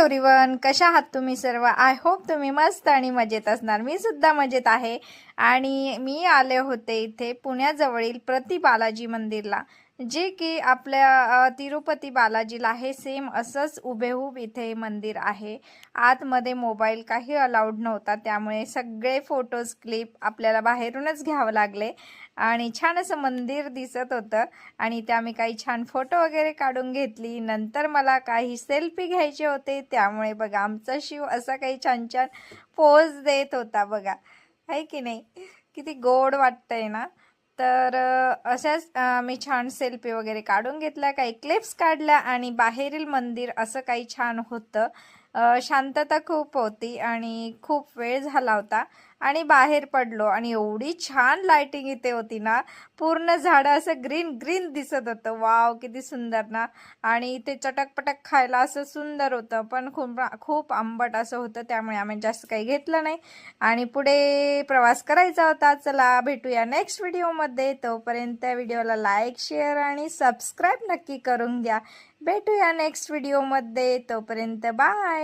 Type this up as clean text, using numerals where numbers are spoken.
Everyone, कशा आहात तुम्ही सर्व? आय होप तुम्ही मस्त आणि मजेत असणार. मी सुद्धा मजेत आहे आणि मी आले होते इथे पुण्याजवळील प्रति बालाजी मंदिरला, जे की आपल्या तिरुपती बालाजीला आहे. सेम असंच हुबेहूब इथे मंदिर आहे. आतमध्ये मोबाईल काही अलाउड नव्हता, त्यामुळे सगळे फोटोज क्लिप आपल्याला बाहेरूनच घ्यावं लागले आणि छान असं मंदिर दिसत होतं आणि त्या मी काही छान फोटो वगैरे काढून घेतली. नंतर मला काही सेल्फी घ्यायचे होते, त्यामुळे बघा आमचा शिव असा काही छान छान पोज देत होता बघा, आहे की नाही? किती गोड वाटतंय ना. तर अशाच मी छान सेल्फी वगैरे काढून घेतल्या, काही क्लिप्स काढल्या आणि बाहेरील मंदिर असं काही छान होतं. शांतता खूप होती आणि खूप वेळ झाला होता आणि बाहेर पडलो आणि एवढी छान लाइटिंग इथे होती ना, पूर्ण झाडं असं ग्रीन ग्रीन दिसत होतं. वाव, किती सुंदर ना. आणि इथे चटकपटक खायला असं सुंदर होतं, पण खूप खूप आंबट असं होतं, त्यामुळे आम्ही जास्त काही घेतलं नाही आणि पुढे प्रवास करायचा होता. चला भेटूया नेक्स्ट व्हिडिओमध्ये. तोपर्यंत व्हिडिओला लाईक, शेअर आणि सबस्क्राईब नक्की करून द्या. भेटूया नेक्स्ट व्हिडिओमध्ये. तोपर्यंत बाय.